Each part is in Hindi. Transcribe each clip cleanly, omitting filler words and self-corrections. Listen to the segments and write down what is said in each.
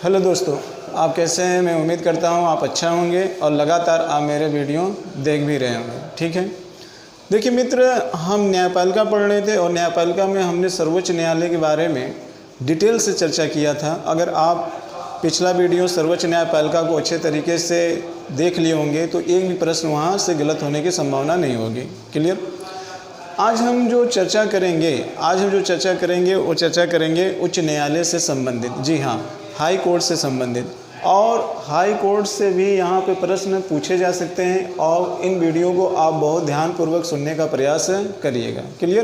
हेलो दोस्तों, आप कैसे हैं? मैं उम्मीद करता हूं आप अच्छा होंगे और लगातार आप मेरे वीडियो देख भी रहे होंगे। ठीक है, देखिए मित्र, हम न्यायपालिका पढ़ रहे थे और न्यायपालिका में हमने सर्वोच्च न्यायालय के बारे में डिटेल से चर्चा किया था। अगर आप पिछला वीडियो सर्वोच्च न्यायपालिका को अच्छे तरीके से देख लिए होंगे तो एक भी प्रश्न वहाँ से गलत होने की संभावना नहीं होगी। क्लियर? आज हम जो चर्चा करेंगे वो चर्चा करेंगे उच्च न्यायालय से संबंधित। जी हाँ, हाई कोर्ट से संबंधित। और हाई कोर्ट से भी यहाँ पे प्रश्न पूछे जा सकते हैं और इन वीडियो को आप बहुत ध्यानपूर्वक सुनने का प्रयास करिएगा। क्लियर?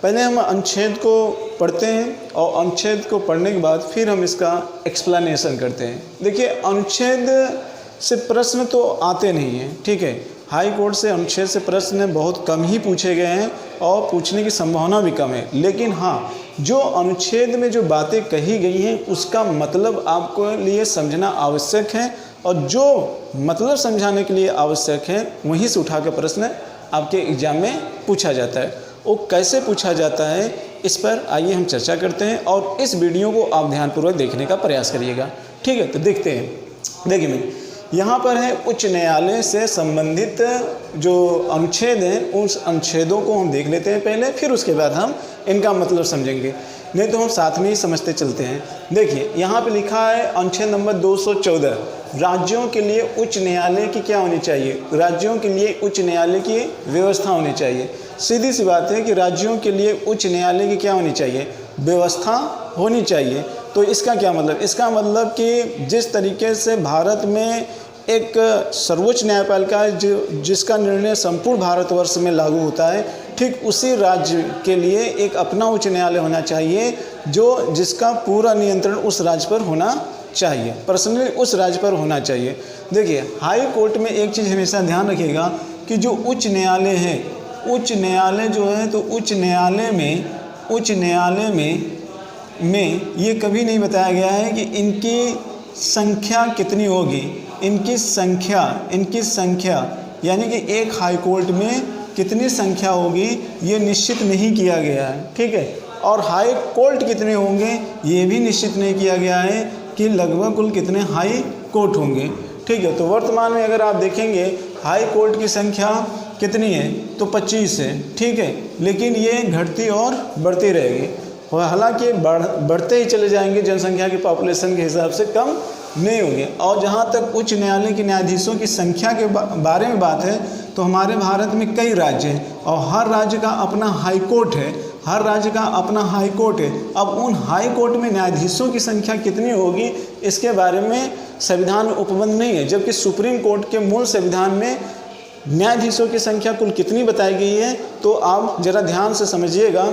पहले हम अनुच्छेद को पढ़ते हैं और अनुच्छेद को पढ़ने के बाद फिर हम इसका एक्सप्लेनेशन करते हैं। देखिए, अनुच्छेद से प्रश्न तो आते नहीं हैं, ठीक है। हाई कोर्ट से अनुच्छेद से प्रश्न बहुत कम ही पूछे गए हैं और पूछने की संभावना भी कम है। लेकिन हाँ, जो अनुच्छेद में जो बातें कही गई हैं उसका मतलब आपको लिए समझना आवश्यक है, और जो मतलब समझाने के लिए आवश्यक है वहीं से उठा के प्रश्न आपके एग्जाम में पूछा जाता है। वो कैसे पूछा जाता है, इस पर आइए हम चर्चा करते हैं और इस वीडियो को आप ध्यानपूर्वक देखने का प्रयास करिएगा। ठीक है, तो देखते हैं। देखिए मित्र, यहाँ पर है उच्च न्यायालय से संबंधित जो अनुच्छेद हैं, उस अनुच्छेदों को हम देख लेते हैं पहले, फिर उसके बाद हम इनका मतलब समझेंगे। नहीं तो हम साथ में ही समझते चलते हैं। देखिए, यहाँ पे लिखा है अनुच्छेद नंबर 214, राज्यों के लिए उच्च न्यायालय की क्या होनी चाहिए? राज्यों के लिए उच्च न्यायालय की व्यवस्था होनी चाहिए। सीधी सी बात है कि राज्यों के लिए उच्च न्यायालय की क्या होनी चाहिए? व्यवस्था होनी चाहिए। तो इसका क्या मतलब? इसका मतलब कि जिस तरीके से भारत में एक सर्वोच्च न्यायपालिका है जिसका निर्णय संपूर्ण भारतवर्ष में लागू होता है, ठीक उसी राज्य के लिए एक अपना उच्च न्यायालय होना चाहिए जिसका पूरा नियंत्रण उस राज्य पर होना चाहिए, पर्सनली उस राज्य पर होना चाहिए। देखिए, हाई कोर्ट में एक चीज़ हमेशा ध्यान रखिएगा कि जो उच्च न्यायालय है, उच्च न्यायालय जो है, तो उच्च न्यायालय में ये कभी नहीं बताया गया है कि इनकी संख्या कितनी होगी। इनकी संख्या यानी कि एक हाई कोर्ट में कितनी संख्या होगी ये निश्चित नहीं किया गया है, ठीक है। और हाई कोर्ट कितने होंगे ये भी निश्चित नहीं किया गया है कि लगभग कुल कितने हाई कोर्ट होंगे, ठीक है। तो वर्तमान में अगर आप देखेंगे हाई कोर्ट की संख्या कितनी है, तो 25 है, ठीक है। लेकिन ये घटती और बढ़ती रहेगी, हालांकि बढ़ते ही चले जाएंगे, जनसंख्या की पॉपुलेशन के हिसाब से कम नहीं होंगे। और जहाँ तक उच्च न्यायालय के न्यायाधीशों की संख्या के बारे में बात है, तो हमारे भारत में कई राज्य हैं और हर राज्य का अपना हाई कोर्ट है, अब उन हाई कोर्ट में न्यायाधीशों की संख्या कितनी होगी इसके बारे में संविधान में उपबंध नहीं है, जबकि सुप्रीम कोर्ट के मूल संविधान में न्यायाधीशों की संख्या कुल कितनी बताई गई है। तो आप ज़रा ध्यान से समझिएगा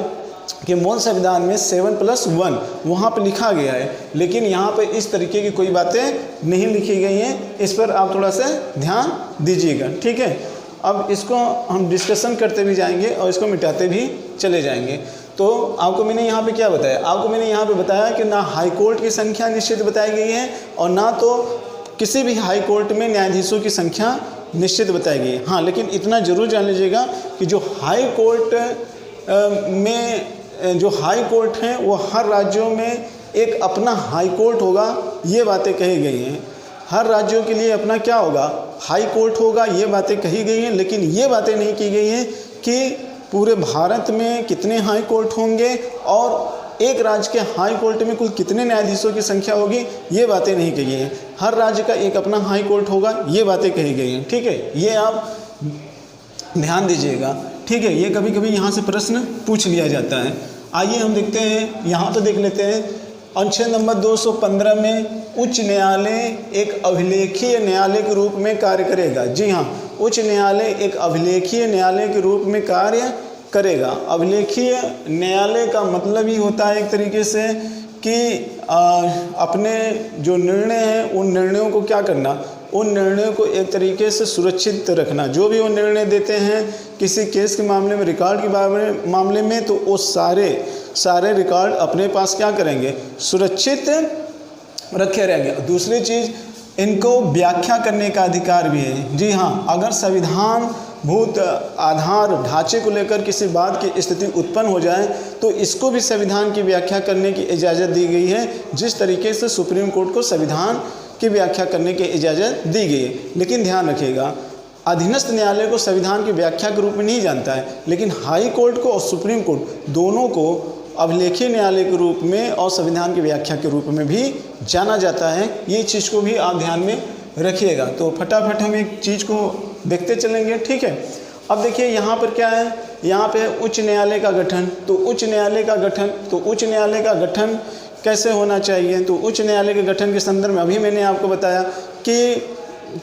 कि मूल संविधान में 7+1 वहाँ पे लिखा गया है, लेकिन यहाँ पे इस तरीके की कोई बातें नहीं लिखी गई हैं। इस पर आप थोड़ा सा ध्यान दीजिएगा, ठीक है। अब इसको हम डिस्कशन करते भी जाएंगे और इसको मिटाते भी चले जाएंगे। तो आपको मैंने यहाँ पे क्या बताया? आपको मैंने यहाँ पे बताया कि ना हाई कोर्ट की संख्या निश्चित बताई गई है और ना तो किसी भी हाई कोर्ट में न्यायाधीशों की संख्या निश्चित बताई गई है। हाँ, लेकिन इतना ज़रूर जान लीजिएगा कि जो हाई कोर्ट हैं वो हर राज्यों में एक अपना हाई कोर्ट होगा, ये बातें कही गई हैं। हर राज्यों के लिए अपना क्या होगा? हाई कोर्ट होगा, ये बातें कही गई हैं। लेकिन ये बातें नहीं की गई हैं कि पूरे भारत में कितने हाई कोर्ट होंगे और एक राज्य के हाई कोर्ट में कुल कितने न्यायाधीशों की संख्या होगी, ये बातें नहीं कही गई हैं। हर राज्य का एक अपना हाई कोर्ट होगा, ये बातें कही गई हैं, ठीक है। ये आप ध्यान दीजिएगा, ठीक है। ये कभी कभी यहाँ से प्रश्न पूछ लिया जाता है। आइए हम देखते हैं, यहाँ तो देख लेते हैं। अनुच्छेद नंबर 215 में उच्च न्यायालय एक अभिलेखीय न्यायालय के रूप में कार्य करेगा। जी हाँ, उच्च न्यायालय एक अभिलेखीय न्यायालय के रूप में कार्य करेगा। अभिलेखीय न्यायालय का मतलब ही होता है एक तरीके से कि अपने जो निर्णय हैं उन निर्णयों को क्या करना, उन निर्णयों को एक तरीके से सुरक्षित रखना। जो भी वो निर्णय देते हैं किसी केस के मामले में, रिकॉर्ड के मामले में, तो वो सारे रिकॉर्ड अपने पास क्या करेंगे? सुरक्षित रखे रहेंगे। दूसरी चीज़, इनको व्याख्या करने का अधिकार भी है। जी हाँ, अगर संविधान भूत आधार ढांचे को लेकर किसी बात की स्थिति उत्पन्न हो जाए तो इसको भी संविधान की व्याख्या करने की इजाज़त दी गई है, जिस तरीके से सुप्रीम कोर्ट को संविधान की व्याख्या करने की इजाज़त दी गई है। लेकिन ध्यान रखिएगा, अधीनस्थ न्यायालय को संविधान की व्याख्या के रूप में नहीं जानता है, लेकिन हाई कोर्ट को और सुप्रीम कोर्ट दोनों को अभिलेखीय न्यायालय के रूप में और संविधान की व्याख्या के रूप में भी जाना जाता है। ये चीज़ को भी आप ध्यान में रखिएगा। तो फटाफट हम एक चीज़ को देखते चलेंगे, ठीक है। अब देखिए यहाँ पर क्या है, यहाँ पे उच्च न्यायालय का गठन। तो उच्च न्यायालय का गठन कैसे होना चाहिए, तो उच्च न्यायालय के गठन के संदर्भ में अभी मैंने आपको बताया कि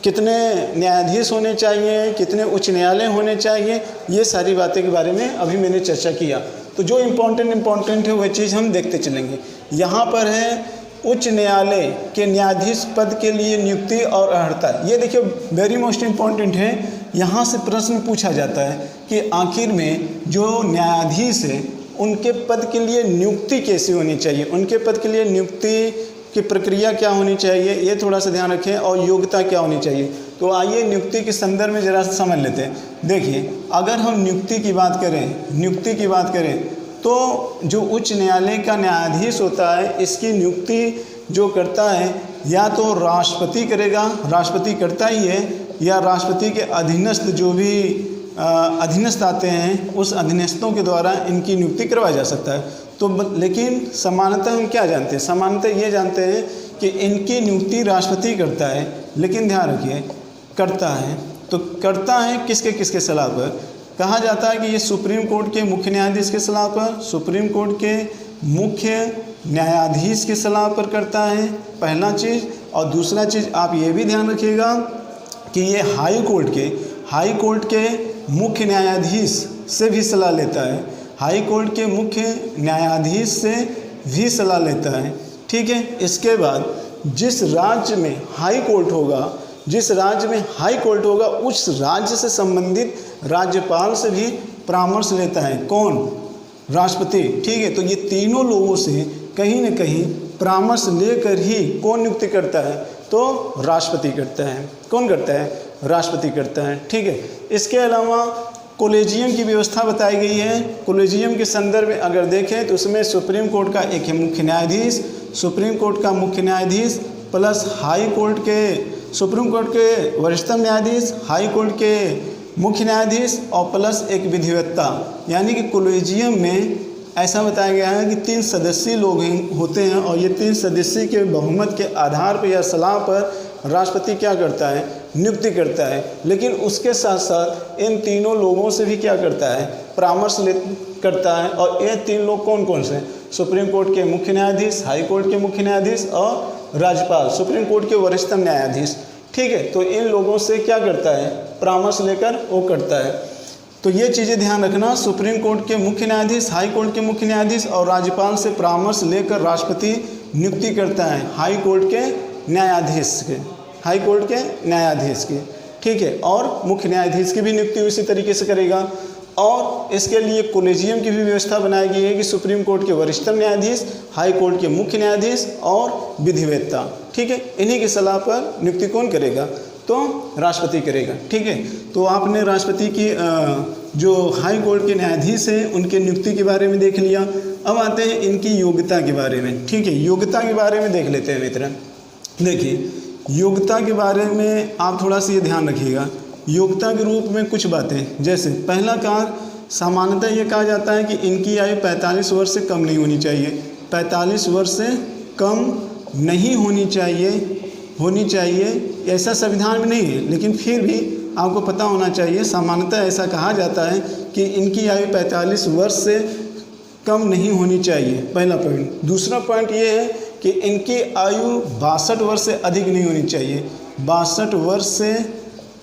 कितने न्यायाधीश होने चाहिए, कितने उच्च न्यायालय होने चाहिए, ये सारी बातें के बारे में अभी मैंने चर्चा किया। तो जो इम्पोर्टेंट है वह चीज़ हम देखते चलेंगे। यहाँ पर है उच्च न्यायालय के न्यायाधीश पद के लिए नियुक्ति और अर्हता। ये देखिए वेरी मोस्ट इम्पॉर्टेंट है। यहाँ से प्रश्न पूछा जाता है कि आखिर में जो न्यायाधीश है उनके पद के लिए नियुक्ति कैसी होनी चाहिए, उनके पद के लिए नियुक्ति की प्रक्रिया क्या होनी चाहिए, ये थोड़ा सा ध्यान रखें, और योग्यता क्या होनी चाहिए। तो आइए नियुक्ति के संदर्भ में ज़रा समझ लेते हैं। देखिए अगर हम नियुक्ति की बात करें तो जो उच्च न्यायालय का न्यायाधीश होता है इसकी नियुक्ति जो करता है या तो राष्ट्रपति करेगा, राष्ट्रपति करता ही है, या राष्ट्रपति के अधीनस्थ जो भी अधीनस्थ आते हैं उस अधीनस्थों के द्वारा इनकी नियुक्ति करवाया जा सकता है। तो लेकिन सामान्यतः हम क्या जानते हैं, सामान्यतः ये जानते हैं कि इनकी नियुक्ति राष्ट्रपति करता है। लेकिन ध्यान रखिए करता है तो करता है किसके सलाह पर। कहा जाता है कि ये सुप्रीम कोर्ट के मुख्य न्यायाधीश के सलाह पर, सुप्रीम कोर्ट के मुख्य न्यायाधीश की सलाह पर करता है, पहला चीज़। और दूसरा चीज़ आप ये भी ध्यान रखिएगा कि ये हाई कोर्ट के मुख्य न्यायाधीश से भी सलाह लेता है, हाई कोर्ट के मुख्य न्यायाधीश से भी सलाह लेता है, ठीक है। इसके बाद जिस राज्य में हाई कोर्ट होगा उस राज्य से संबंधित राज्यपाल से भी परामर्श लेता है। कौन? राष्ट्रपति, ठीक है। तो ये तीनों लोगों से कहीं न कहीं परामर्श लेकर ही कौन नियुक्ति करता है, तो राष्ट्रपति करता है। कौन करता है? राष्ट्रपति करता है, ठीक है। इसके अलावा कोलेजियम की व्यवस्था बताई गई है। कोलेजियम के संदर्भ में अगर देखें तो उसमें सुप्रीम कोर्ट का एक मुख्य न्यायाधीश, सुप्रीम कोर्ट का मुख्य न्यायाधीश प्लस हाई कोर्ट के सुप्रीम कोर्ट के वरिष्ठतम न्यायाधीश, हाई कोर्ट के मुख्य न्यायाधीश और प्लस एक विधिवेत्ता। यानी कि कोलेजियम में ऐसा बताया गया है कि 3 सदस्यीय लोग होते हैं और ये 3 सदस्यीय के बहुमत के आधार पर या सलाह पर राष्ट्रपति क्या करता है, नियुक्ति करता है। लेकिन उसके साथ साथ इन तीनों लोगों से भी क्या करता है, परामर्श करता है। और ये 3 लोग कौन कौन से? सुप्रीम कोर्ट के मुख्य न्यायाधीश, हाई कोर्ट के मुख्य न्यायाधीश और राज्यपाल, सुप्रीम कोर्ट के वरिष्ठतम न्यायाधीश, ठीक है। तो इन लोगों से क्या करता है, परामर्श लेकर वो करता है। तो ये चीज़ें ध्यान रखना, सुप्रीम कोर्ट के मुख्य न्यायाधीश, हाई कोर्ट के मुख्य न्यायाधीश और राज्यपाल से परामर्श लेकर राष्ट्रपति नियुक्ति करता है हाई कोर्ट के न्यायाधीश के, ठीक है। और मुख्य न्यायाधीश की भी नियुक्ति उसी तरीके से करेगा। और इसके लिए कोलेजियम की भी व्यवस्था बनाई गई है कि सुप्रीम कोर्ट के वरिष्ठतम न्यायाधीश, हाई कोर्ट के मुख्य न्यायाधीश और विधिवेत्ता, ठीक है। इन्हीं की सलाह पर नियुक्ति कौन करेगा, तो राष्ट्रपति करेगा, ठीक है। तो आपने राष्ट्रपति की जो हाई कोर्ट के न्यायाधीश हैं उनके नियुक्ति के बारे में देख लिया। अब आते हैं इनकी योग्यता के बारे में, ठीक है। योग्यता के बारे में देख लेते हैं मित्र। देखिए योग्यता के बारे में आप थोड़ा सा ये ध्यान रखिएगा। योग्यता के रूप में कुछ बातें, जैसे पहला कार्य, सामान्यतः ये कहा जाता है कि इनकी आयु 45 वर्ष से कम नहीं होनी चाहिए। 45 वर्ष से कम नहीं होनी चाहिए ऐसा संविधान में नहीं है, लेकिन फिर भी आपको पता होना चाहिए, सामान्यतः ऐसा कहा जाता है कि इनकी आयु 45 वर्ष से कम नहीं होनी चाहिए, पहला पॉइंट। दूसरा पॉइंट ये है कि इनकी आयु 62 वर्ष से अधिक नहीं होनी चाहिए, 62 वर्ष से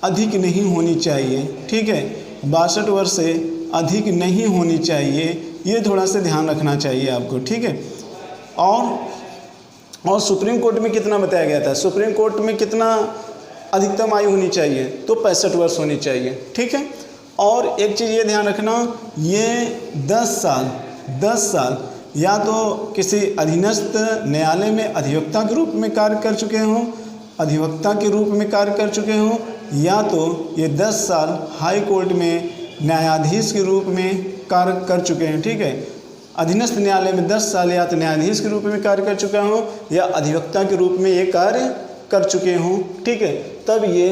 अधिक नहीं होनी चाहिए, ठीक है। 62 वर्ष से अधिक नहीं होनी चाहिए, ये थोड़ा सा ध्यान रखना चाहिए आपको, ठीक है। और सुप्रीम कोर्ट में कितना बताया गया था, सुप्रीम कोर्ट में कितना अधिकतम आयु होनी चाहिए, तो 65 वर्ष होनी चाहिए, ठीक है। और एक चीज़ ये ध्यान रखना, ये 10 साल या तो किसी अधीनस्थ न्यायालय में अधिवक्ता के रूप में कार्य कर चुके हों, या तो ये 10 साल हाई कोर्ट में न्यायाधीश के रूप में कार्य कर चुके हैं, ठीक है। अधीनस्थ न्यायालय में 10 साल या तो न्यायाधीश के रूप में कार्य कर चुका हूँ या अधिवक्ता के रूप में ये कार्य कर चुके हों, ठीक है, तब ये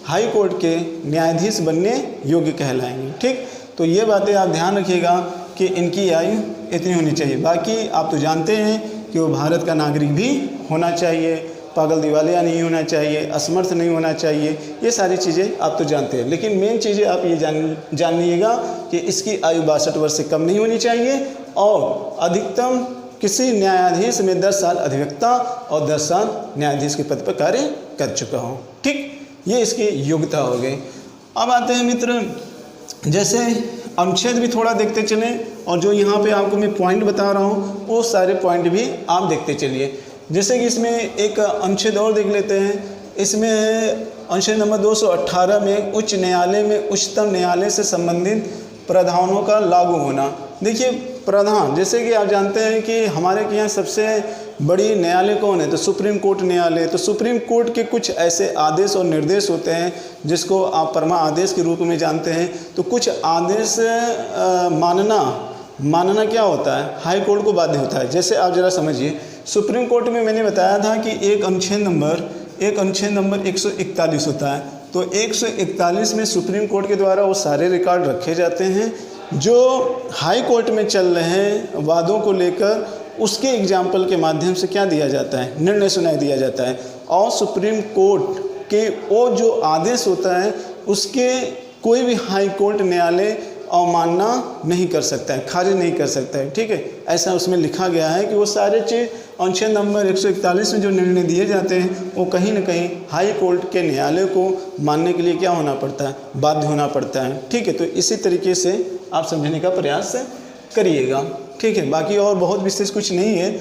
हाई कोर्ट के न्यायाधीश बनने योग्य कहलाएंगे, ठीक। तो ये बातें आप ध्यान रखिएगा कि इनकी आयु इतनी होनी चाहिए। बाकी आप तो जानते हैं कि वो भारत का नागरिक भी होना चाहिए, पागल दिवालिया नहीं होना चाहिए, असमर्थ नहीं होना चाहिए, ये सारी चीज़ें आप तो जानते हैं। लेकिन मेन चीज़ें आप ये जान लीजिएगा कि इसकी आयु 62 वर्ष से कम नहीं होनी चाहिए और अधिकतम किसी न्यायाधीश में 10 साल अधिवक्ता और 10 साल न्यायाधीश के पद पर कार्य कर चुका हो, ठीक। ये इसकी योग्यता हो गई। अब आते हैं मित्र, जैसे अनुच्छेद भी थोड़ा देखते चलें और जो यहाँ पे आपको मैं पॉइंट बता रहा हूँ वो सारे पॉइंट भी आप देखते चलिए। जैसे कि इसमें एक अनुच्छेद और देख लेते हैं। इसमें अनुच्छेद नंबर 218 में उच्च न्यायालय में उच्चतम न्यायालय से संबंधित प्रावधानों का लागू होना। देखिए प्रावधान, जैसे कि आप जानते हैं कि हमारे के यहाँ सबसे बड़ी न्यायालय कौन है, तो सुप्रीम कोर्ट न्यायालय। तो सुप्रीम कोर्ट के कुछ ऐसे आदेश और निर्देश होते हैं जिसको आप परमा आदेश के रूप में जानते हैं। तो कुछ आदेश मानना क्या होता है, हाई कोर्ट को बाध्य होता है। जैसे आप जरा समझिए, सुप्रीम कोर्ट में मैंने बताया था कि एक अनुच्छेद नंबर 141 होता है। तो 141 में सुप्रीम कोर्ट के द्वारा वो सारे रिकॉर्ड रखे जाते हैं जो हाई कोर्ट में चल रहे हैं वादों को लेकर, उसके एग्जाम्पल के माध्यम से क्या दिया जाता है, निर्णय सुनाई दिया जाता है। और सुप्रीम कोर्ट के वो जो आदेश होता है उसके कोई भी हाई कोर्ट न्यायालय अवमानना नहीं कर सकता है, खारिज नहीं कर सकता है, ठीक है। ऐसा उसमें लिखा गया है कि वो सारे चीज़ अनुच्छेद नंबर 141 में जो निर्णय दिए जाते हैं वो कहीं ना कहीं हाई कोर्ट के न्यायालय को मानने के लिए क्या होना पड़ता है, बाध्य होना पड़ता है, ठीक है। तो इसी तरीके से आप समझने का प्रयास करिएगा, ठीक है। बाकी और बहुत विशेष कुछ नहीं है,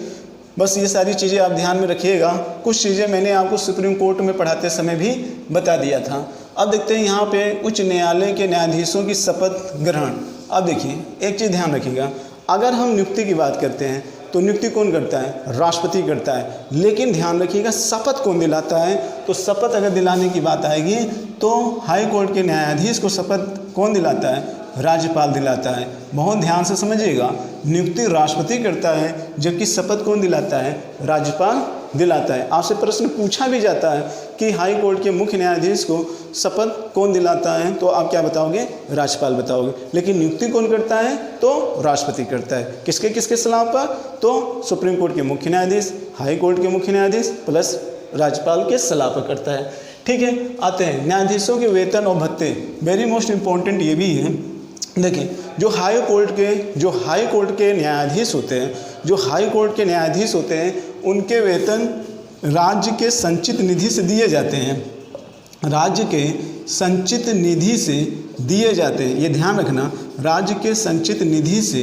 बस ये सारी चीज़ें आप ध्यान में रखिएगा। कुछ चीज़ें मैंने आपको सुप्रीम कोर्ट में पढ़ाते समय भी बता दिया था। अब देखते हैं यहाँ पे उच्च न्यायालय के न्यायाधीशों की शपथ ग्रहण। अब देखिए एक चीज़ ध्यान रखिएगा, अगर हम नियुक्ति की बात करते हैं तो नियुक्ति कौन करता है, राष्ट्रपति करता है। लेकिन ध्यान रखिएगा शपथ कौन दिलाता है, तो शपथ अगर दिलाने की बात आएगी तो हाई कोर्ट के न्यायाधीश को शपथ कौन दिलाता है, राज्यपाल दिलाता है। बहुत ध्यान से समझिएगा, नियुक्ति राष्ट्रपति करता है जबकि शपथ कौन दिलाता है, राज्यपाल दिलाता है। आपसे प्रश्न पूछा भी जाता है कि हाई कोर्ट के मुख्य न्यायाधीश को शपथ कौन दिलाता है, तो आप क्या बताओगे, राज्यपाल बताओगे। लेकिन नियुक्ति कौन करता है, तो राष्ट्रपति करता है। किसके किसके सलाह पर, तो सुप्रीम कोर्ट के मुख्य न्यायाधीश, हाई कोर्ट के मुख्य न्यायाधीश प्लस राज्यपाल के सलाह पर करता है, ठीक है। आते हैं न्यायाधीशों के वेतन और भत्ते। वेरी मोस्ट इम्पॉर्टेंट ये भी है। देखिए जो हाई कोर्ट के न्यायाधीश होते हैं, जो हाई कोर्ट के न्यायाधीश होते हैं उनके वेतन राज्य के संचित निधि से दिए जाते हैं, राज्य के संचित निधि से दिए जाते हैं। ये ध्यान रखना, राज्य के संचित निधि से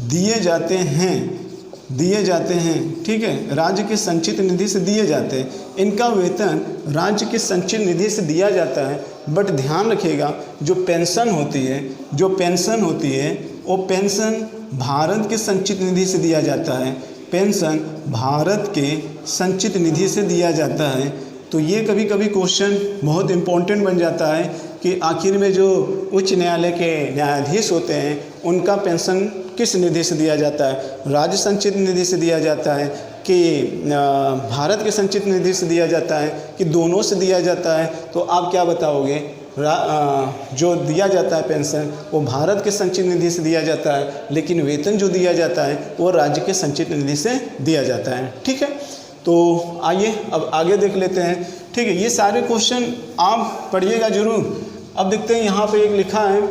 दिए जाते हैं, ठीक है। राज्य के संचित निधि से दिए जाते हैं, इनका वेतन राज्य के संचित निधि से दिया जाता है। बट ध्यान रखिएगा जो पेंशन होती है वो पेंशन भारत के संचित निधि से दिया जाता है, पेंशन भारत के संचित निधि से दिया जाता है। तो ये कभी कभी क्वेश्चन बहुत इम्पोर्टेंट बन जाता है कि आखिर में जो उच्च न्यायालय के न्यायाधीश होते हैं उनका पेंशन किस निधि से दिया जाता है, राज्य संचित निधि से दिया जाता है कि भारत के संचित निधि से दिया जाता है कि दोनों से दिया जाता है। तो आप क्या बताओगे, जो दिया जाता है पेंशन वो भारत के संचित निधि से दिया जाता है, लेकिन वेतन जो दिया जाता है वो राज्य के संचित निधि से दिया जाता है, ठीक है। तो आइए अब आगे देख लेते हैं, ठीक है। ये सारे क्वेश्चन आप पढ़िएगा जरूर। अब देखते हैं यहाँ पे एक लिखा है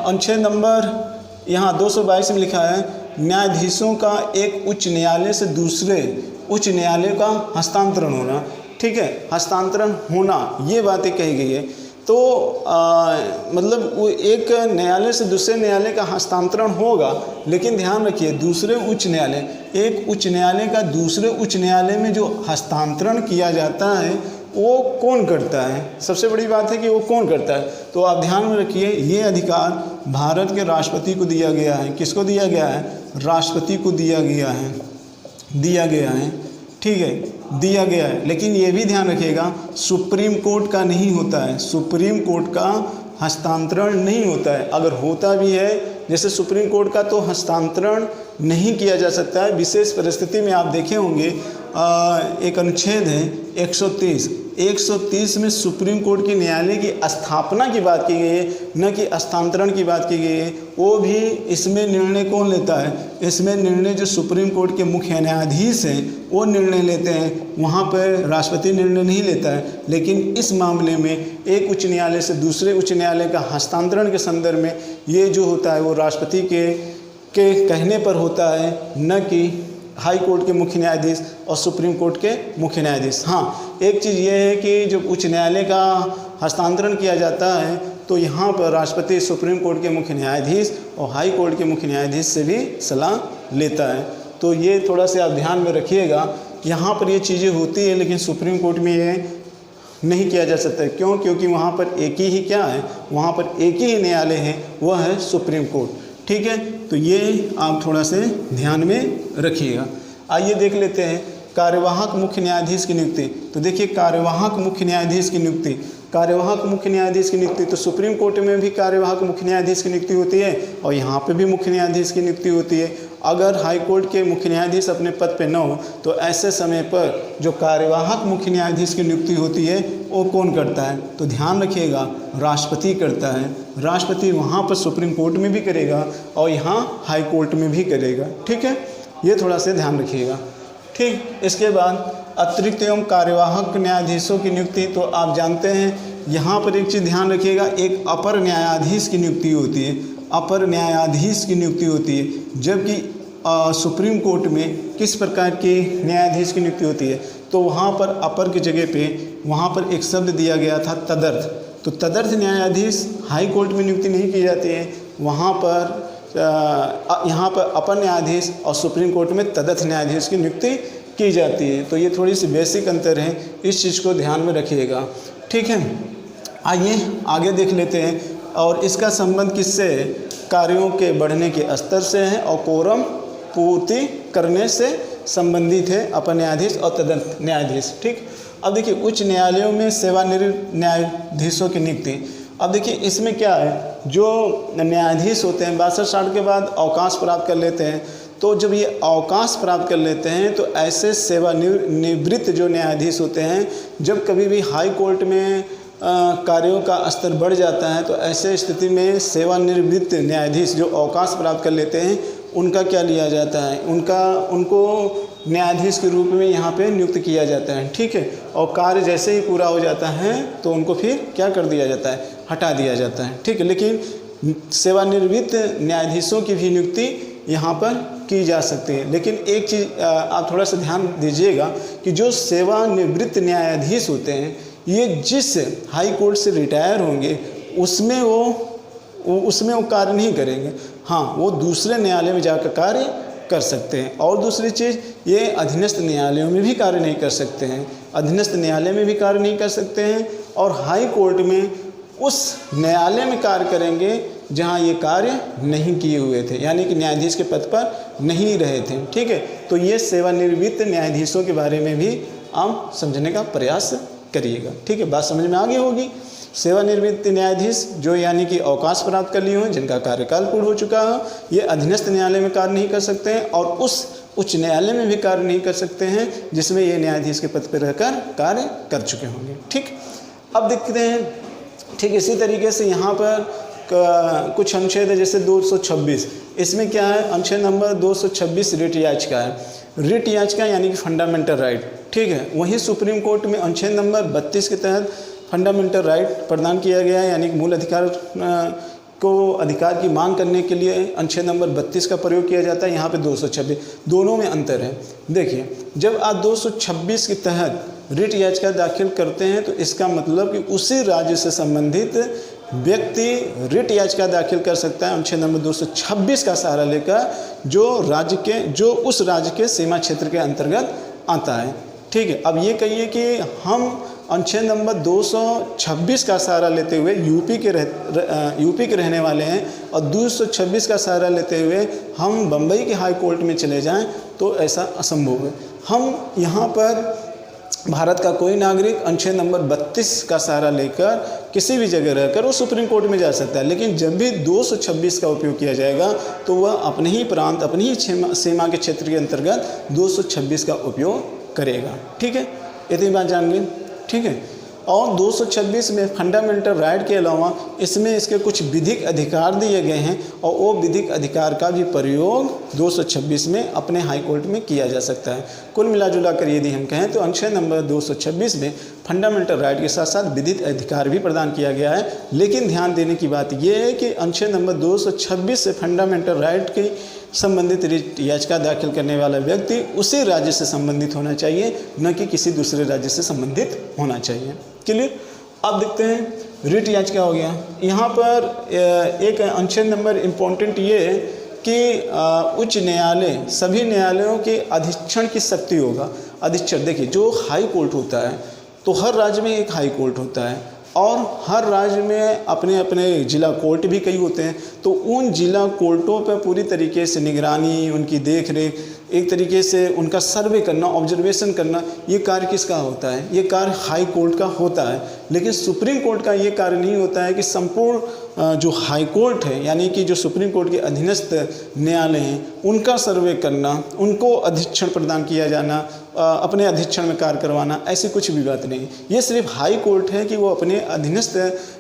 अनुच्छेद नंबर यहाँ 222 में लिखा है न्यायाधीशों का एक उच्च न्यायालय से दूसरे उच्च न्यायालय का हस्तांतरण होना, ठीक है। हस्तांतरण होना ये बातें कही गई है। तो मतलब वो एक न्यायालय से दूसरे न्यायालय का हस्तांतरण होगा, लेकिन ध्यान रखिए दूसरे उच्च न्यायालय, एक उच्च न्यायालय का दूसरे उच्च न्यायालय में जो हस्तांतरण किया जाता है वो कौन करता है। सबसे बड़ी बात है कि वो कौन करता है। तो आप ध्यान में रखिए ये अधिकार भारत के राष्ट्रपति को दिया गया है। किसको दिया गया है, राष्ट्रपति को दिया गया है। ठीक है, दिया गया है। लेकिन ये भी ध्यान रखिएगा सुप्रीम कोर्ट का नहीं होता है, सुप्रीम कोर्ट का हस्तांतरण नहीं होता है। अगर होता भी है जैसे सुप्रीम कोर्ट का, तो हस्तांतरण नहीं किया जा सकता है। विशेष परिस्थिति में आप देखे होंगे एक अनुच्छेद है 130 में सुप्रीम कोर्ट की न्यायालय की स्थापना की बात की गई है, न कि हस्तांतरण की बात की गई है। वो भी इसमें निर्णय कौन लेता है, इसमें निर्णय जो सुप्रीम कोर्ट के मुख्य न्यायाधीश हैं वो निर्णय लेते हैं, वहाँ पर राष्ट्रपति निर्णय नहीं लेता है। लेकिन इस मामले में एक उच्च न्यायालय से दूसरे उच्च न्यायालय का हस्तांतरण के संदर्भ में ये जो होता है वो राष्ट्रपति के कहने पर होता है, न कि हाई कोर्ट के मुख्य न्यायाधीश और सुप्रीम कोर्ट के मुख्य न्यायाधीश। हाँ, एक चीज़ ये है कि जब उच्च न्यायालय का हस्तांतरण किया जाता है तो यहाँ पर राष्ट्रपति सुप्रीम कोर्ट के मुख्य न्यायाधीश और हाई कोर्ट के मुख्य न्यायाधीश से भी सलाह लेता है। तो ये थोड़ा सा आप ध्यान में रखिएगा, यहाँ पर ये चीज़ें होती है लेकिन सुप्रीम कोर्ट में ये नहीं किया जा सकता है। क्यों? क्योंकि वहाँ पर एक ही क्या है, वहाँ पर एक ही न्यायालय है, वह है सुप्रीम कोर्ट। ठीक है, तो ये आप थोड़ा से ध्यान में रखिएगा। आइए देख लेते हैं कार्यवाहक मुख्य न्यायाधीश की नियुक्ति। तो देखिए कार्यवाहक मुख्य न्यायाधीश की नियुक्ति, कार्यवाहक मुख्य न्यायाधीश की नियुक्ति, तो सुप्रीम कोर्ट में भी कार्यवाहक मुख्य न्यायाधीश की नियुक्ति होती है और यहाँ पे भी मुख्य न्यायाधीश की नियुक्ति होती है। अगर हाई कोर्ट के मुख्य न्यायाधीश अपने पद पे न हो तो ऐसे समय पर जो कार्यवाहक मुख्य न्यायाधीश की नियुक्ति होती है वो कौन करता है? तो ध्यान रखिएगा, राष्ट्रपति करता है। राष्ट्रपति वहाँ पर सुप्रीम कोर्ट में भी करेगा और यहाँ हाई कोर्ट में भी करेगा। ठीक है, ये थोड़ा सा ध्यान रखिएगा। ठीक, इसके बाद अतिरिक्त एवं कार्यवाहक न्यायाधीशों की नियुक्ति, तो आप जानते हैं यहाँ पर एक चीज़ ध्यान रखिएगा, एक अपर न्यायाधीश की नियुक्ति होती है, अपर न्यायाधीश की नियुक्ति होती है। जबकि सुप्रीम कोर्ट में किस प्रकार के न्यायाधीश की नियुक्ति होती है? तो वहाँ पर अपर की जगह पे वहाँ पर एक शब्द दिया गया था तदर्थ। तो तदर्थ न्यायाधीश हाई कोर्ट में नियुक्ति नहीं की जाती है, वहाँ पर यहाँ पर अपर न्यायाधीश और सुप्रीम कोर्ट में तदर्थ न्यायाधीश की नियुक्ति की जाती है। तो ये थोड़ी सी बेसिक अंतर है, इस चीज़ को ध्यान में रखिएगा। ठीक है, आइए आगे देख लेते हैं। और इसका संबंध किससे है? कार्यों के बढ़ने के स्तर से है और कोरम पूर्ति करने से संबंधित है अपर न्यायाधीश और तदर्थ न्यायाधीश। ठीक, अब देखिए उच्च न्यायालयों में सेवानिवृत्त न्यायाधीशों की नियुक्ति। अब देखिए इसमें क्या है, जो न्यायाधीश होते हैं 62-60 के बाद अवकाश प्राप्त कर लेते हैं। तो जब ये अवकाश प्राप्त कर लेते हैं तो ऐसे सेवानिवृत्त जो न्यायाधीश होते हैं, जब कभी भी हाई कोर्ट में कार्यों का स्तर बढ़ जाता है तो ऐसे स्थिति में सेवानिवृत्त न्यायाधीश जो अवकाश प्राप्त कर लेते हैं उनका क्या लिया जाता है, उनको न्यायाधीश के रूप में यहाँ पे नियुक्त किया जाता है। ठीक है, और कार्य जैसे ही पूरा हो जाता है तो उनको फिर क्या कर दिया जाता है, हटा दिया जाता है। ठीक है, लेकिन सेवानिवृत्त न्यायाधीशों की भी नियुक्ति यहाँ पर की जा सकती है। लेकिन एक चीज़ आप थोड़ा सा ध्यान दीजिएगा कि जो सेवानिवृत्त न्यायाधीश होते हैं ये जिस हाई कोर्ट से रिटायर होंगे उसमें वो कार्य नहीं करेंगे। हाँ, वो दूसरे न्यायालय में जाकर कार्य कर सकते हैं। और दूसरी चीज़, ये अधीनस्थ न्यायालयों में भी कार्य नहीं कर सकते हैं, अधीनस्थ न्यायालय में भी कार्य नहीं कर सकते हैं और हाई कोर्ट में उस न्यायालय में कार्य करेंगे जहाँ ये कार्य नहीं किए हुए थे, यानी कि न्यायाधीश के पद पर नहीं रहे थे। ठीक है, तो ये सेवानिवृत्त न्यायाधीशों के बारे में भी आप समझने का प्रयास करिएगा। ठीक है, बात समझ में आ गई होगी। सेवानिवृत्त न्यायाधीश जो यानी कि अवकाश प्राप्त कर लिए हों, जिनका कार्यकाल पूर्ण हो चुका हो, ये अधीनस्थ न्यायालय में कार्य नहीं कर सकते हैं और उस उच्च न्यायालय में भी कार्य नहीं कर सकते हैं जिसमें ये न्यायाधीश के पद पर रहकर कार्य कर चुके होंगे। ठीक, अब देखते हैं। ठीक, इसी तरीके से यहाँ पर कुछ अनुच्छेद है, जैसे 226, इसमें क्या है, अनुच्छेद नंबर 226 रिट याचिका है। रिट याचिका यानी कि फंडामेंटल राइट। ठीक है, वहीं सुप्रीम कोर्ट में अनुच्छेद नंबर 32 के तहत फंडामेंटल राइट प्रदान किया गया है, यानी कि मूल अधिकार को अधिकार की मांग करने के लिए अनुच्छेद नंबर 32 का प्रयोग किया जाता है। यहाँ पे 226, दोनों में अंतर है। देखिए, जब आप 226 के तहत रिट याचिका दाखिल करते हैं तो इसका मतलब कि उसी राज्य से संबंधित व्यक्ति रिट याचिका दाखिल कर सकता है अनुच्छेद नंबर 226 का सहारा लेकर, जो उस राज्य के सीमा क्षेत्र के अंतर्गत आता है। ठीक है, अब ये कहिए कि हम अनुच्छेद नंबर 226 का सहारा लेते हुए यूपी के रहने वाले हैं और 226 का सहारा लेते हुए हम बम्बई के हाई कोर्ट में चले जाएं तो ऐसा असंभव है। हम यहाँ पर भारत का कोई नागरिक अनुच्छेद नंबर 32 का सहारा लेकर किसी भी जगह रहकर वो सुप्रीम कोर्ट में जा सकता है, लेकिन जब भी 226 का उपयोग किया जाएगा तो वह अपने ही प्रांत, अपनी ही सीमा के क्षेत्र के अंतर्गत 226 का उपयोग करेगा। ठीक है, इतनी बात जान ली। ठीक है, और 226 में फंडामेंटल राइट के अलावा इसमें इसके कुछ विधिक अधिकार दिए गए हैं और वो विधिक अधिकार का भी प्रयोग 226 में अपने हाई कोर्ट में किया जा सकता है। कुल मिलाजुला कर यदि हम कहें तो अनुच्छेद नंबर 226 में फंडामेंटल राइट के साथ साथ विधिक अधिकार भी प्रदान किया गया है। लेकिन ध्यान देने की बात यह है कि अनुच्छेद नंबर 226 से फंडामेंटल राइट की संबंधित रिट याचिका दाखिल करने वाला व्यक्ति उसी राज्य से संबंधित होना चाहिए, न कि किसी दूसरे राज्य से संबंधित होना चाहिए। क्लियर। अब देखते हैं रिट याचिका हो गया। यहाँ पर एक अनुच्छेद नंबर इम्पोर्टेंट ये है कि उच्च न्यायालय सभी न्यायालयों के अधीक्षण की शक्ति होगा। अधीक्षण देखिए, जो हाई कोर्ट होता है तो हर राज्य में एक हाई कोर्ट होता है और हर राज्य में अपने अपने जिला कोर्ट भी कई होते हैं। तो उन जिला कोर्टों पर पूरी तरीके से निगरानी, उनकी देख रेख, एक तरीके से उनका सर्वे करना, ऑब्जर्वेशन करना, ये कार्य किसका होता है? ये कार्य हाई कोर्ट का होता है। लेकिन सुप्रीम कोर्ट का ये कार्य नहीं होता है कि संपूर्ण जो हाई कोर्ट है, यानी कि जो सुप्रीम कोर्ट के अधीनस्थ न्यायालय हैं, उनका सर्वे करना, उनको अधीक्षण प्रदान किया जाना, अपने अधीक्षण में कार्य करवाना, ऐसी कुछ भी बात नहीं। ये सिर्फ हाई कोर्ट है कि वो अपने अधीनस्थ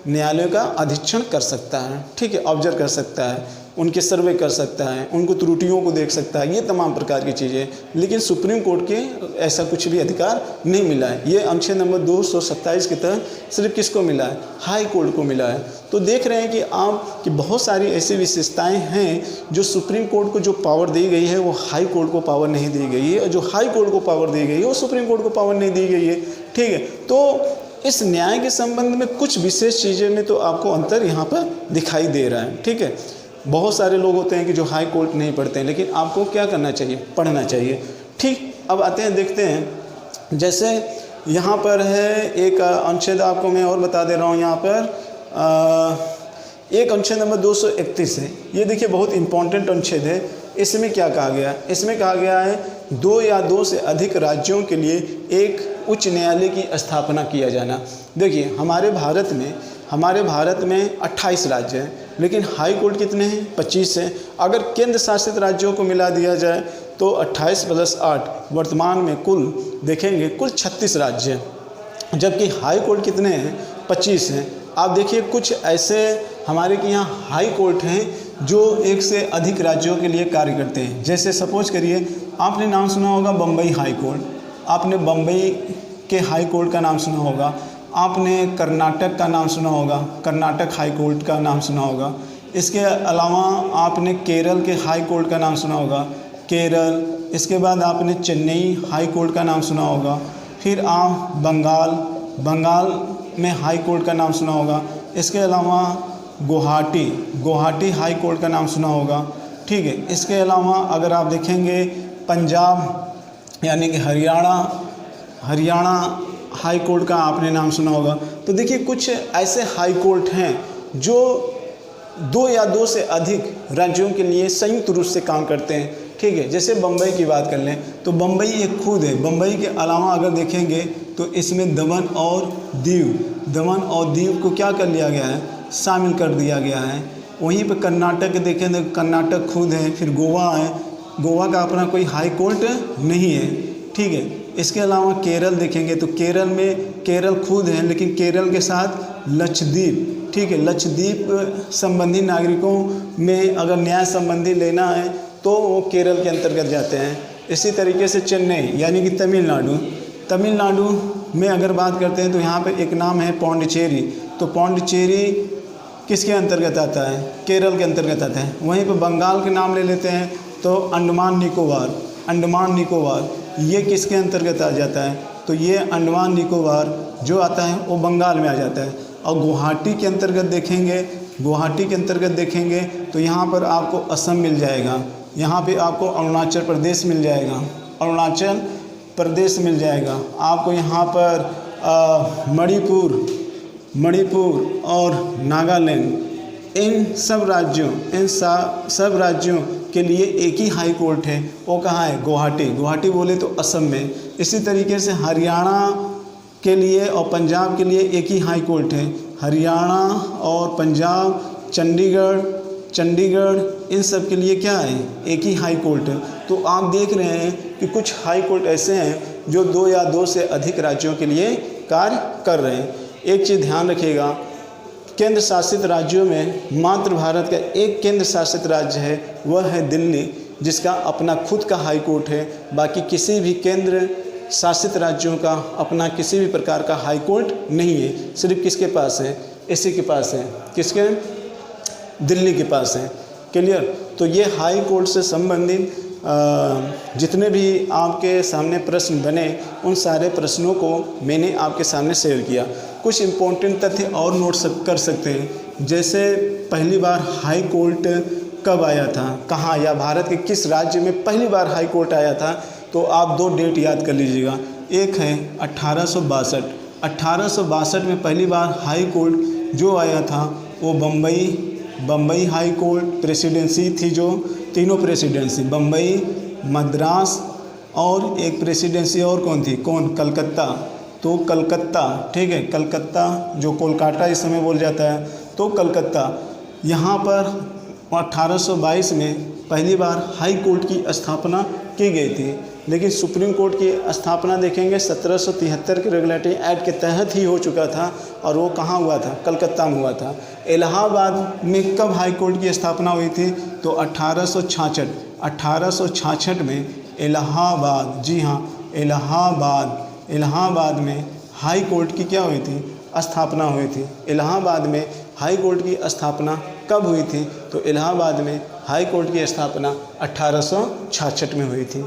न्यायालयों का अधीक्षण कर सकता है। ठीक है, ऑब्जर्व कर सकता है, उनके सर्वे कर सकता है, उनको त्रुटियों को देख सकता है, ये तमाम प्रकार की चीज़ें। लेकिन सुप्रीम कोर्ट के ऐसा कुछ भी अधिकार नहीं मिला है। ये अनुच्छेद नंबर 227 के तहत सिर्फ किसको मिला है? हाई कोर्ट को मिला है। तो देख रहे हैं कि आप कि बहुत सारी ऐसी विशेषताएं हैं जो सुप्रीम कोर्ट को जो पावर दी गई है वो हाई कोर्ट को पावर नहीं दी गई है, और जो हाई कोर्ट को पावर दी गई है वो सुप्रीम कोर्ट को पावर नहीं दी गई है। ठीक है, तो इस न्याय के संबंध में कुछ विशेष चीज़ें में तो आपको अंतर यहाँ पर दिखाई दे रहा है। ठीक है, बहुत सारे लोग होते हैं कि जो हाई कोर्ट नहीं पढ़ते हैं, लेकिन आपको क्या करना चाहिए? पढ़ना चाहिए। ठीक, अब आते हैं, देखते हैं। जैसे यहाँ पर है एक अनुच्छेद, आपको मैं और बता दे रहा हूँ। यहाँ पर एक अनुच्छेद नंबर 231 है। ये देखिए बहुत इंपॉर्टेंट अनुच्छेद है। इसमें क्या कहा गया? इसमें कहा गया है 2 या 2 से अधिक राज्यों के लिए एक उच्च न्यायालय की स्थापना किया जाना। देखिए हमारे भारत में 28 राज्य हैं, लेकिन हाई कोर्ट कितने हैं? 25 हैं। अगर केंद्र शासित राज्यों को मिला दिया जाए तो 28 + 8 वर्तमान में कुल देखेंगे कुल 36 राज्य हैं, जबकि हाई कोर्ट कितने हैं? 25 हैं। आप देखिए कुछ ऐसे हमारे के यहाँ हाई कोर्ट हैं जो 1 से अधिक राज्यों के लिए कार्य करते हैं। जैसे सपोज करिए, आपने नाम सुना होगा बम्बई हाई कोर्ट, आपने बम्बई के हाई कोर्ट का नाम सुना होगा, आपने कर्नाटक का नाम सुना होगा, कर्नाटक हाई कोर्ट का नाम सुना होगा। इसके अलावा आपने केरल के हाई कोर्ट का नाम सुना होगा, केरल। इसके बाद आपने चेन्नई हाई कोर्ट का नाम सुना होगा। फिर आप बंगाल में हाई कोर्ट का नाम सुना होगा। इसके अलावा गुवाहाटी हाई कोर्ट का नाम सुना होगा। ठीक है, इसके अलावा अगर आप देखेंगे पंजाब यानी कि हरियाणा हाई कोर्ट का आपने नाम सुना होगा। तो देखिए कुछ ऐसे हाई कोर्ट हैं जो 2 या 2 से अधिक राज्यों के लिए संयुक्त रूप से काम करते हैं। ठीक है, जैसे बम्बई की बात कर लें तो बम्बई एक खुद है। बम्बई के अलावा अगर देखेंगे तो इसमें दमन और दीव को क्या कर लिया गया है? शामिल कर दिया गया है। वहीं पर कर्नाटक देखें तो कर्नाटक खुद है। फिर गोवा है, गोवा का अपना कोई हाई कोर्ट नहीं है। ठीक है, इसके अलावा केरल देखेंगे तो केरल खुद है, लेकिन केरल के साथ लक्षद्वीप। ठीक है, लक्षद्वीप संबंधी नागरिकों में अगर न्याय संबंधी लेना है तो वो केरल के अंतर्गत जाते हैं। इसी तरीके से चेन्नई यानी कि तमिलनाडु में अगर बात करते हैं तो यहाँ पे एक नाम है पौंडीचेरी। तो पौंडीचेरी किसके अंतर्गत आता है? केरल के अंतर्गत आता है। वहीं पे बंगाल के नाम ले लेते हैं तो अंडमान निकोबार ये किसके अंतर्गत आ जाता है? तो ये अंडमान निकोबार जो आता है वो बंगाल में आ जाता है। और गुवाहाटी के अंतर्गत देखेंगे तो यहाँ पर आपको असम मिल जाएगा, यहाँ पे आपको अरुणाचल प्रदेश मिल जाएगा, आपको यहाँ पर मणिपुर और नागालैंड, इन सब राज्यों के लिए एक ही हाई कोर्ट है, वो कहाँ है? गुवाहाटी। गुवाहाटी बोले तो असम में। इसी तरीके से हरियाणा के लिए और पंजाब के लिए एक ही हाई कोर्ट है। हरियाणा और पंजाब, चंडीगढ़ इन सब के लिए क्या है? एक ही हाई कोर्ट है। तो आप देख रहे हैं कि कुछ हाई कोर्ट ऐसे हैं जो 2 या 2 से अधिक राज्यों के लिए कार्य कर रहे हैं। एक चीज़ ध्यान रखिएगा, केंद्र शासित राज्यों में मात्र भारत का एक केंद्र शासित राज्य है, वह है दिल्ली, जिसका अपना खुद का हाई कोर्ट है। बाकी किसी भी केंद्र शासित राज्यों का अपना किसी भी प्रकार का हाई कोर्ट नहीं है। सिर्फ किसके पास है? इसी के पास है। किसके? दिल्ली के पास है। क्लियर? तो ये हाई कोर्ट से संबंधित जितने भी आपके सामने प्रश्न बने, उन सारे प्रश्नों को मैंने आपके सामने शेयर किया। कुछ इम्पोर्टेंट तथ्य और नोट कर सकते हैं, जैसे पहली बार हाई कोर्ट कब आया था, कहाँ या भारत के किस राज्य में पहली बार हाई कोर्ट आया था। तो आप 2 डेट याद कर लीजिएगा। एक है 1862। 1862 में पहली बार हाई कोर्ट जो आया था वो बम्बई हाई कोर्ट प्रेसिडेंसी थी, जो तीनों प्रेसिडेंसी, बम्बई, मद्रास और एक प्रेसिडेंसी और कौन थी? कलकत्ता। तो कलकत्ता, ठीक है, कलकत्ता जो कोलकाता इस समय बोल जाता है, तो कलकत्ता। यहाँ पर 1822 में पहली बार हाई कोर्ट की स्थापना की गई थी। लेकिन सुप्रीम कोर्ट की स्थापना देखेंगे 1773 के रेगुलेटरी एक्ट के तहत ही हो चुका था, और वो कहाँ हुआ था? कलकत्ता में हुआ था। इलाहाबाद में कब हाई कोर्ट की स्थापना हुई थी? तो 1866 में इलाहाबाद, जी हाँ, इलाहाबाद में हाई कोर्ट की क्या हुई थी? स्थापना हुई थी। इलाहाबाद में हाई कोर्ट की स्थापना कब हुई थी? तो इलाहाबाद में हाई कोर्ट की स्थापना 1866 में हुई थी।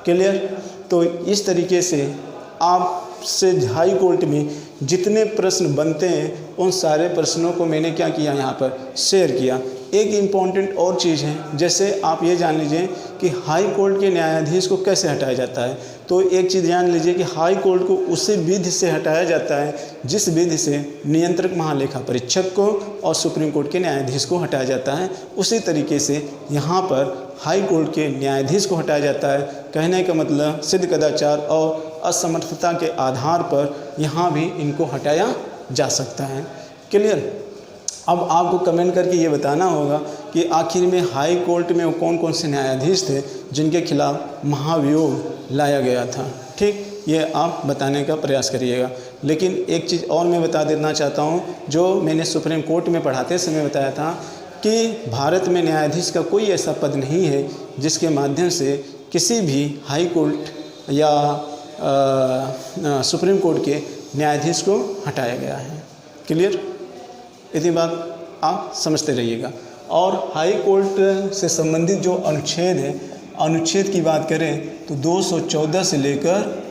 क्लियर? तो इस तरीके से आपसे हाई कोर्ट में जितने प्रश्न बनते हैं, उन सारे प्रश्नों को मैंने क्या किया? यहाँ पर शेयर किया। एक इम्पॉर्टेंट और चीज़ है, जैसे आप ये जान लीजिए कि हाई कोर्ट के न्यायाधीश को कैसे हटाया जाता है। तो एक चीज़ जान लीजिए कि हाई कोर्ट को उसी विधि से हटाया जाता है जिस विधि से नियंत्रक महालेखा परीक्षक को और सुप्रीम कोर्ट के न्यायाधीश को हटाया जाता है, उसी तरीके से यहाँ पर हाई कोर्ट के न्यायाधीश को हटाया जाता है। कहने का मतलब सिद्ध कदाचार और असमर्थता के आधार पर यहाँ भी इनको हटाया जा सकता है। क्लियर? अब आपको कमेंट करके ये बताना होगा कि आखिर में हाई कोर्ट में वो कौन कौन से न्यायाधीश थे जिनके खिलाफ महाभियोग लाया गया था। ठीक, ये आप बताने का प्रयास करिएगा। लेकिन एक चीज़ और मैं बता देना चाहता हूँ, जो मैंने सुप्रीम कोर्ट में पढ़ाते समय बताया था कि भारत में न्यायाधीश का कोई ऐसा पद नहीं है जिसके माध्यम से किसी भी हाई कोर्ट या सुप्रीम कोर्ट के न्यायाधीश को हटाया गया है। क्लियर? इतनी बात आप समझते रहिएगा। और हाई कोर्ट से संबंधित जो अनुच्छेद है, अनुच्छेद की बात करें तो 214 से लेकर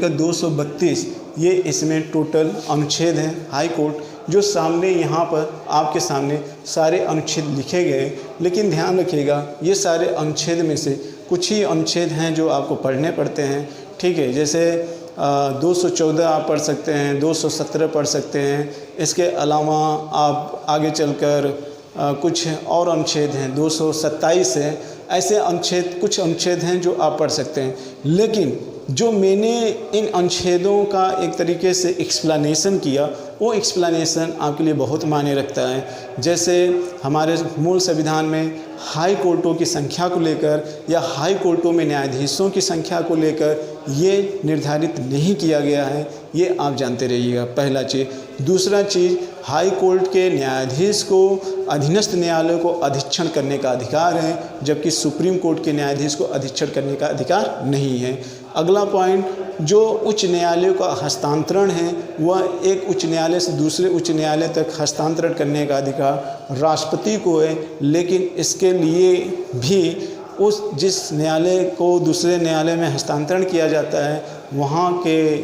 232 ये इसमें टोटल अनुच्छेद हैं हाई कोर्ट, जो सामने यहाँ पर आपके सामने सारे अनुच्छेद लिखे गए। लेकिन ध्यान रखिएगा, ये सारे अनुच्छेद में से कुछ ही अनुच्छेद हैं जो आपको पढ़ने पड़ते हैं। ठीक है, जैसे 214 आप पढ़ सकते हैं, 217 पढ़ सकते हैं। इसके अलावा आप आगे चलकर कुछ और अनुच्छेद हैं, 227 है। ऐसे अनुच्छेद, कुछ अनुच्छेद हैं जो आप पढ़ सकते हैं। लेकिन जो मैंने इन अनुच्छेदों का एक तरीके से एक्सप्लेनेशन किया, वो एक्सप्लेनेशन आपके लिए बहुत मायने रखता है। जैसे हमारे मूल संविधान में हाई कोर्टों की संख्या को लेकर या हाई कोर्टों में न्यायाधीशों की संख्या को लेकर ये निर्धारित नहीं किया गया है, ये आप जानते रहिएगा, पहला चीज़। दूसरा चीज़, हाई कोर्ट के न्यायाधीश को अधीनस्थ न्यायालयों को अधीक्षण करने का अधिकार है, जबकि सुप्रीम कोर्ट के न्यायाधीश को अधीक्षण करने का अधिकार नहीं है। अगला पॉइंट, जो उच्च न्यायालयों का हस्तांतरण है, वह एक उच्च न्यायालय से दूसरे उच्च न्यायालय तक हस्तांतरण करने का अधिकार राष्ट्रपति को है। लेकिन इसके लिए भी उस जिस न्यायालय को दूसरे न्यायालय में हस्तांतरण किया जाता है, वहाँ के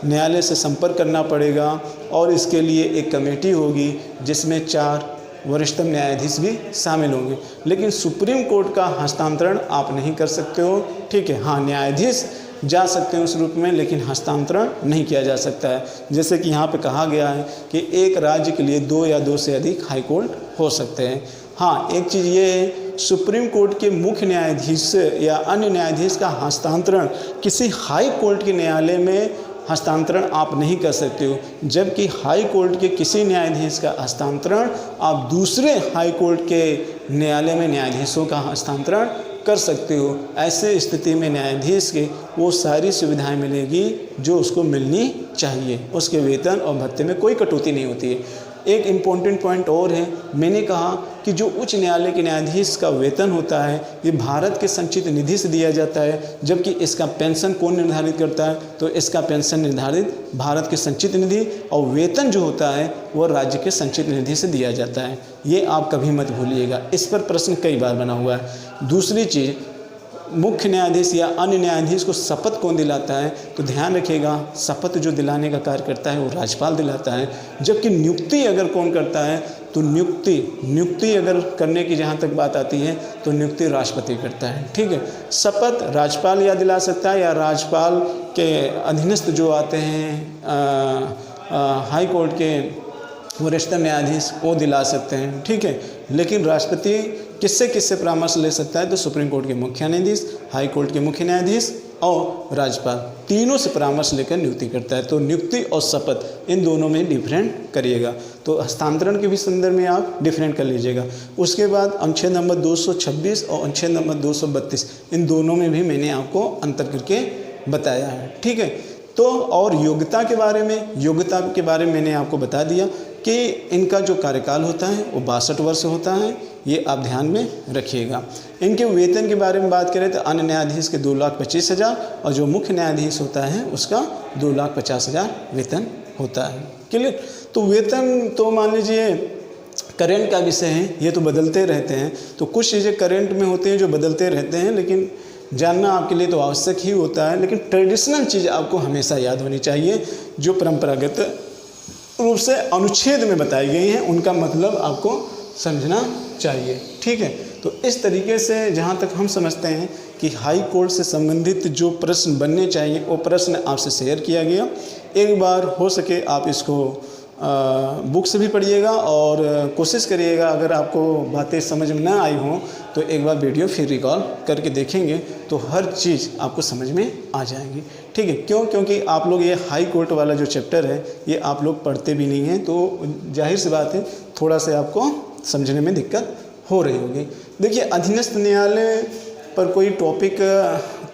न्यायालय से संपर्क करना पड़ेगा, और इसके लिए एक कमेटी होगी जिसमें 4 वरिष्ठतम न्यायाधीश भी शामिल होंगे। लेकिन सुप्रीम कोर्ट का हस्तांतरण आप नहीं कर सकते हो। ठीक है, हाँ, न्यायाधीश जा सकते हैं उस रूप में, लेकिन हस्तांतरण नहीं किया जा सकता है। जैसे कि यहाँ पे कहा गया है कि एक राज्य के लिए 2 या 2 से अधिक हाई कोर्ट हो सकते हैं। हाँ, एक चीज़ ये है, सुप्रीम कोर्ट के मुख्य न्यायाधीश या अन्य न्यायाधीश का हस्तांतरण किसी हाई कोर्ट के न्यायालय में हस्तांतरण आप नहीं कर सकते हो, जबकि हाई कोर्ट के किसी न्यायाधीश का हस्तांतरण आप दूसरे हाई कोर्ट के न्यायालय में न्यायाधीशों का हस्तांतरण कर सकते हो। ऐसे स्थिति में न्यायाधीश के वो सारी सुविधाएं मिलेगी जो उसको मिलनी चाहिए, उसके वेतन और भत्ते में कोई कटौती नहीं होती है। एक इम्पॉर्टेंट पॉइंट और है, मैंने कहा कि जो उच्च न्यायालय के न्यायाधीश का वेतन होता है ये भारत के संचित निधि से दिया जाता है, जबकि इसका पेंशन कौन निर्धारित करता है, तो इसका पेंशन निर्धारित भारत के संचित निधि और वेतन जो होता है वो राज्य के संचित निधि से दिया जाता है। ये आप कभी मत भूलिएगा, इस पर प्रश्न कई बार बना हुआ है। दूसरी चीज़, मुख्य न्यायाधीश या अन्य न्यायाधीश को शपथ कौन दिलाता है, तो ध्यान रखिएगा शपथ जो दिलाने का कार्य करता है वो राज्यपाल दिलाता है, जबकि नियुक्ति अगर कौन करता है, तो नियुक्ति अगर करने की जहाँ तक बात आती है तो नियुक्ति राष्ट्रपति करता है। ठीक है, शपथ राज्यपाल या दिला सकता है या राज्यपाल के अधीनस्थ जो आते हैं हाई कोर्ट के वरिष्ठ न्यायाधीश वो दिला सकते हैं। ठीक है, लेकिन राष्ट्रपति किससे परामर्श ले सकता है, तो सुप्रीम कोर्ट के मुख्य न्यायाधीश, हाई कोर्ट के मुख्य न्यायाधीश और राज्यपाल, तीनों से परामर्श लेकर नियुक्ति करता है। तो नियुक्ति और शपथ इन दोनों में डिफरेंट करिएगा, तो हस्तांतरण के भी संदर्भ में आप डिफरेंट कर लीजिएगा। उसके बाद अनुच्छेद नंबर 226 और अनुच्छेद नंबर 232 इन दोनों में भी मैंने आपको अंतर करके बताया है। ठीक है, तो और योग्यता के बारे में मैंने आपको बता दिया कि इनका जो कार्यकाल होता है वो 62 वर्ष होता है, ये आप ध्यान में रखिएगा। इनके वेतन के बारे में बात करें तो अन्य न्यायाधीश के 2,25,000 और जो मुख्य न्यायाधीश होता है उसका 2,50,000 वेतन होता है। क्लियर, तो वेतन तो मान लीजिए करेंट का विषय है, ये तो बदलते रहते हैं, तो कुछ चीज़ें करेंट में होती हैं जो बदलते रहते हैं, लेकिन जानना आपके लिए तो आवश्यक ही होता है। लेकिन ट्रेडिशनल चीज़ आपको हमेशा याद होनी चाहिए, जो परंपरागत रूप से अनुच्छेद में बताई गई हैं उनका मतलब आपको समझना चाहिए। ठीक है, तो इस तरीके से जहाँ तक हम समझते हैं कि हाई कोर्ट से संबंधित जो प्रश्न बनने चाहिए वो प्रश्न आपसे शेयर किया गया। एक बार हो सके आप इसको बुक से भी पढ़िएगा और कोशिश करिएगा, अगर आपको बातें समझ में ना आई हों तो एक बार वीडियो फिर रिकॉल करके देखेंगे तो हर चीज़ आपको समझ में आ जाएगी। ठीक है, क्योंकि आप लोग ये हाई कोर्ट वाला जो चैप्टर है ये आप लोग पढ़ते भी नहीं हैं, तो जाहिर सी बात है थोड़ा सा आपको समझने में दिक्कत हो रही होगी। देखिए, अधीनस्थ न्यायालय पर कोई टॉपिक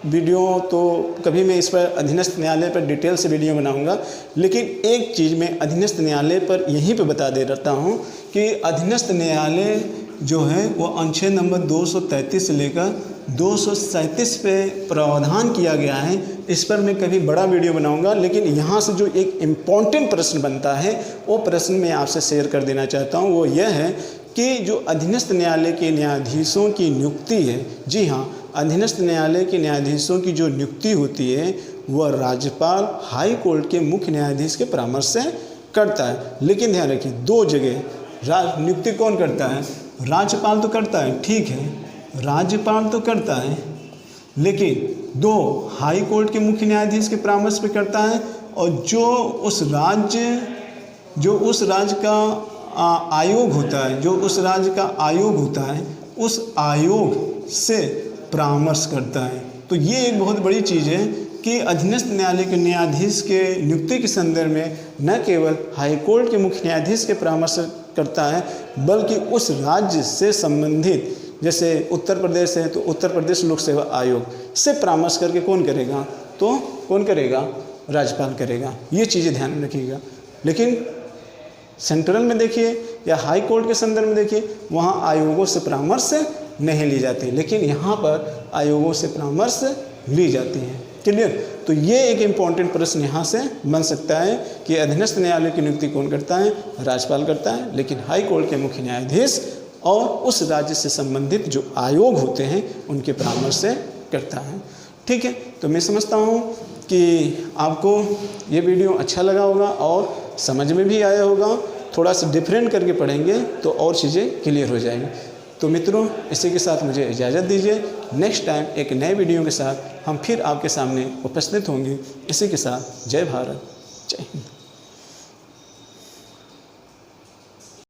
वीडियो तो कभी मैं इस पर अधीनस्थ न्यायालय पर डिटेल से वीडियो बनाऊंगा, लेकिन एक चीज़ मैं अधीनस्थ न्यायालय पर यहीं पे बता दे रहता हूँ कि अधीनस्थ न्यायालय जो है वो अनुच्छेद नंबर 233 से लेकर 237 पे प्रावधान किया गया है। इस पर मैं कभी बड़ा वीडियो बनाऊंगा, लेकिन यहाँ से जो एक इम्पॉर्टेंट प्रश्न बनता है वो प्रश्न मैं आपसे शेयर कर देना चाहता हूँ। वो यह है कि जो अधीनस्थ न्यायालय के न्यायाधीशों की नियुक्ति है, जी हाँ, अधीनस्थ न्यायालय के न्यायाधीशों की जो नियुक्ति होती है वह राज्यपाल हाई कोर्ट के मुख्य न्यायाधीश के परामर्श से करता है। लेकिन ध्यान रखिए, 2 जगह नियुक्ति कौन करता है, राज्यपाल तो करता है, ठीक है, राज्यपाल तो करता है, लेकिन 2 हाई कोर्ट के मुख्य न्यायाधीश के परामर्श पे करता है, और जो उस राज्य का आयोग होता है, जो उस राज्य का आयोग होता है उस आयोग से परामर्श करता है। तो ये एक बहुत बड़ी चीज़ है कि अधीनस्थ न्यायालय के न्यायाधीश के नियुक्ति के संदर्भ में न केवल हाई कोर्ट के मुख्य न्यायाधीश के परामर्श करता है, बल्कि उस राज्य से संबंधित, जैसे उत्तर प्रदेश है तो उत्तर प्रदेश लोक सेवा आयोग से परामर्श करके कौन करेगा, तो कौन करेगा, राज्यपाल करेगा। ये चीज़ें ध्यान में रखिएगा। लेकिन सेंट्रल में देखिए या हाई कोर्ट के संदर्भ में देखिए, वहाँ आयोगों से परामर्श नहीं ली जाती, लेकिन यहाँ पर आयोगों से परामर्श ली जाती है। क्लियर, तो ये एक इम्पॉर्टेंट प्रश्न यहाँ से बन सकता है कि अधीनस्थ न्यायालय की नियुक्ति कौन करता है, राज्यपाल करता है, लेकिन हाई कोर्ट के मुख्य न्यायाधीश और उस राज्य से संबंधित जो आयोग होते हैं उनके परामर्श से करता है। ठीक है, तो मैं समझता हूँ कि आपको ये वीडियो अच्छा लगा होगा और समझ में भी आया होगा। थोड़ा सा डिफरेंट करके पढ़ेंगे तो और चीज़ें क्लियर हो जाएंगी। तो मित्रों, इसी के साथ मुझे इजाज़त दीजिए। नेक्स्ट टाइम एक नए वीडियो के साथ हम फिर आपके सामने उपस्थित होंगे। इसी के साथ जय भारत, जय हिंद।